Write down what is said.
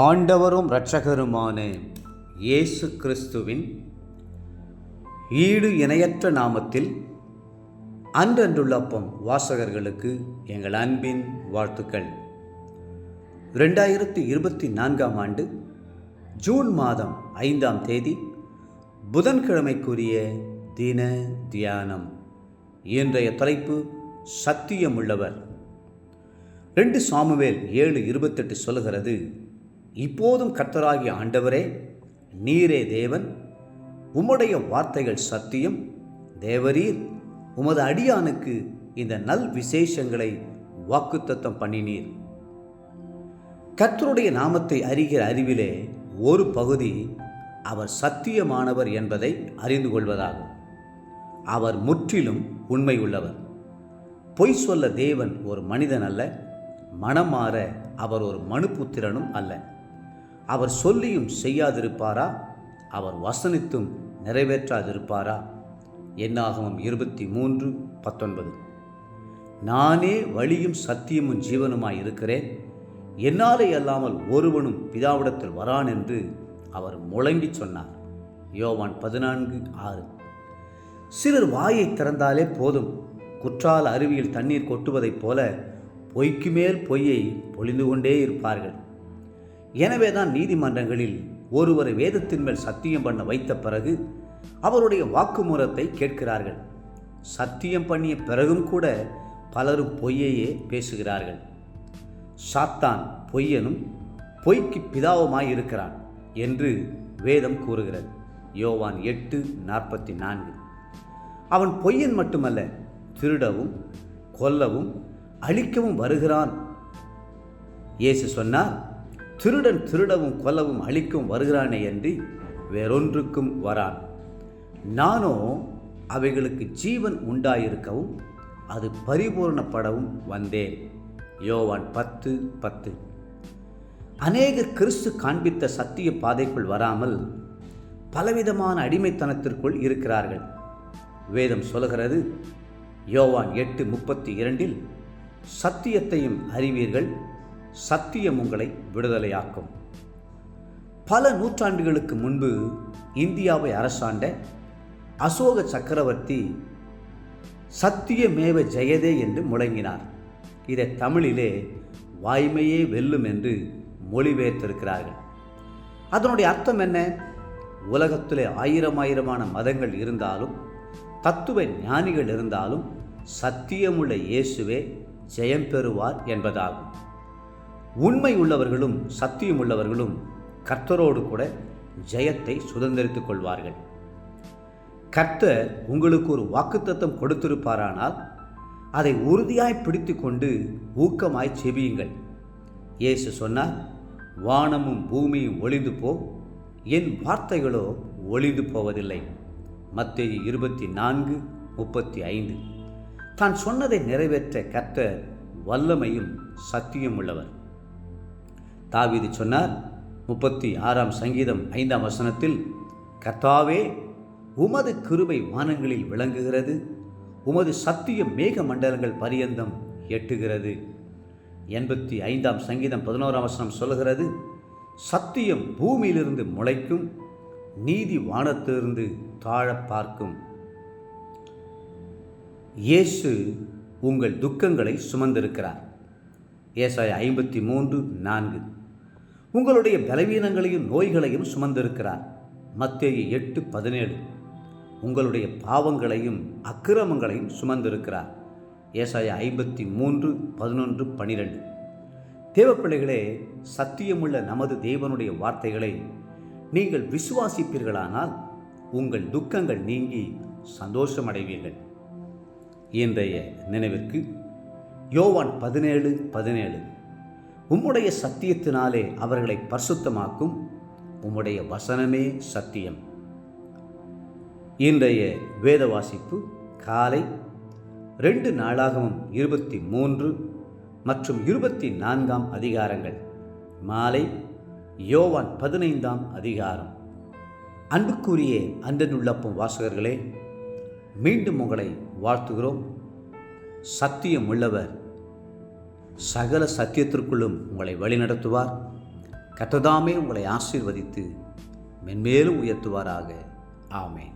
ஆண்டவரும் இரட்சகருமான இயேசு கிறிஸ்துவின் ஈடு இணையற்ற நாமத்தில் அன்றன்றுள்ளப்பம் வாசகர்களுக்கு எங்கள் அன்பின் வாழ்த்துக்கள். 2024 ஆண்டு ஜூன் மாதம் 5ஆம் தேதி புதன்கிழமைக்குரிய தின தியானம். இன்றைய தலைப்பு சத்தியமுள்ளவர். 2 சாமுவேல் 7:28 சொல்லுகிறது, இப்போதும் கர்த்தராகிய ஆண்டவரே, நீரே தேவன், உம்முடைய வார்த்தைகள் சத்தியம். தேவரீர் உமது அடியானுக்கு இந்த நல் விசேஷங்களை வாக்குத்தத்தம் பண்ணினீர். கர்த்தருடைய நாமத்தை அறிகிற அறிவிலே ஒரு பகுதி அவர் சத்தியமானவர் என்பதை அறிந்து கொள்வதாகும். அவர் முற்றிலும் உண்மை உள்ளவர். பொய் சொல்ல தேவன் ஒரு மனிதன் அல்ல, மனம் மாற அவர் ஒரு மனுபுத்திரனும் அல்ல. அவர் சொல்லியும் செய்யாதிருப்பாரா? அவர் வசனித்தும் நிறைவேற்றாதிருப்பாரா? என்னாகமம் 23:19. நானே வழியும் சத்தியமும் ஜீவனுமாய் இருக்கிறேன், என்னாலே அல்லாமல் ஒருவனும் பிதாவிடத்தில் வரான் என்று அவர் முழங்கி சொன்னார். யோவான் 14:6. சிலர் வாயை திறந்தாலே போதும், குற்றால அருவியில் தண்ணீர் கொட்டுவதைப் போல பொய்க்கு மேல் பொய்யை பொழிந்து கொண்டே இருப்பார்கள். எனவேதான் நீதிமன்றங்களில் ஒருவரை வேதத்தின் மேல் சத்தியம் பண்ண வைத்த பிறகு அவருடைய வாக்குமூலத்தை கேட்கிறார்கள். சத்தியம் பண்ணிய பிறகும் கூட பலரும் பொய்யையே பேசுகிறார்கள். சாத்தான் பொய்யனும் பொய்க்கு பிதாவுமாய் இருக்கிறான் என்று வேதம் கூறுகிறது. யோவான் 8:44. அவன் பொய்யன் மட்டுமல்ல, திருடவும் கொல்லவும் அழிக்கவும் வருகிறான். இயேசு சொன்னார், திருடன் திருடவும் கொல்லவும் அழிக்கவும் வருகிறானே என்று வேறொன்றுக்கும் வரான். நானோ அவைகளுக்கு ஜீவன் உண்டாயிருக்கவும் அது பரிபூர்ணப்படவும் வந்தேன். யோவான் 10:10. அநேகர் கிறிஸ்து காண்பித்த சத்திய பாதைக்குள் வராமல் பலவிதமான அடிமைத்தனத்திற்குள் இருக்கிறார்கள். வேதம் சொல்கிறது, யோவான் 8:32, சத்தியத்தையும் அறிவீர்கள், சத்தியம் உங்களை விடுதலையாக்கும். பல நூற்றாண்டுகளுக்கு முன்பு இந்தியாவை அரசாண்ட அசோக சக்கரவர்த்தி சத்தியமேவ ஜெயதே என்று முழங்கினார். இதை தமிழிலே வாய்மையே வெல்லும் என்று மொழிபெயர்த்திருக்கிறார்கள். அதனுடைய அர்த்தம் என்ன? உலகத்திலே ஆயிரமான மதங்கள் இருந்தாலும், தத்துவ ஞானிகள் இருந்தாலும், சத்தியமுள்ள இயேசுவே ஜெயம் பெறுவார் என்பதாகும். உண்மை உள்ளவர்களும் சத்தியம் உள்ளவர்களும் கர்த்தரோடு கூட ஜெயத்தை சுதந்திரித்துக் கொள்வார்கள். கர்த்தர் உங்களுக்கு ஒரு வாக்குத்தத்தம் கொடுத்திருப்பாரானால் அதை உறுதியாய் பிடித்து கொண்டு ஊக்கமாய் செபியுங்கள். இயேசு சொன்னார், வானமும் பூமியும் ஒளிந்து போ, என் வார்த்தைகளோ ஒளிந்து போவதில்லை. மத்தேயு 24:35. தான் சொன்னதை நிறைவேற்ற கர்த்தர் வல்லமையும் சத்தியம் உள்ளவர். தாவீது சொன்னார், 36ஆம் சங்கீதம் 5ஆம் வசனத்தில், கர்த்தாவே, உமது கிருபை வானங்களில் விளங்குகிறது, உமது சத்தியம் மேக மண்டலங்கள் பரியந்தம் எட்டுகிறது. 85ஆம் சங்கீதம் 11ஆம் வசனம் சொல்லுகிறது, சத்தியம் பூமியிலிருந்து முளைக்கும், நீதி வானத்திலிருந்து தாழ பார்க்கும். இயேசு உங்கள் துக்கங்களை சுமந்திருக்கிறார். ஏசாயா 53:4. உங்களுடைய பலவீனங்களையும் நோய்களையும் சுமந்திருக்கிறார். மத்தேயு 8:17. உங்களுடைய பாவங்களையும் அக்கிரமங்களையும் சுமந்திருக்கிறார். ஏசாயா 53:11-12. தேவப்பிள்ளைகளே, சத்தியமுள்ள நமது தேவனுடைய வார்த்தைகளை நீங்கள் விசுவாசிப்பீர்களானால் உங்கள் துக்கங்கள் நீங்கி சந்தோஷமடைவீர்கள். இன்றைய நினைவிற்கு யோவான் 17:17. உம்முடைய சத்தியத்தினாலே அவர்களை பரிசுத்தமாக்கும், உம்முடைய வசனமே சத்தியம். இன்றைய வேத வாசிப்பு காலை 2 நாளாகமம் 23 மற்றும் 24ஆம் அதிகாரங்கள், மாலை யோவான் 15ஆம் அதிகாரம். அன்புக்குரிய அன்றனுள்ளப்பம் வாசகர்களே, மீண்டும் உங்களை வாழ்த்துகிறோம். சத்தியம் உள்ளவர் சகல சத்தியத்திற்குள்ளும் உங்களை வழிநடத்துவார். கர்த்தர் தாமே உங்களை ஆசீர்வதித்து மென்மேலும் உயர்த்துவாராக. ஆமென்.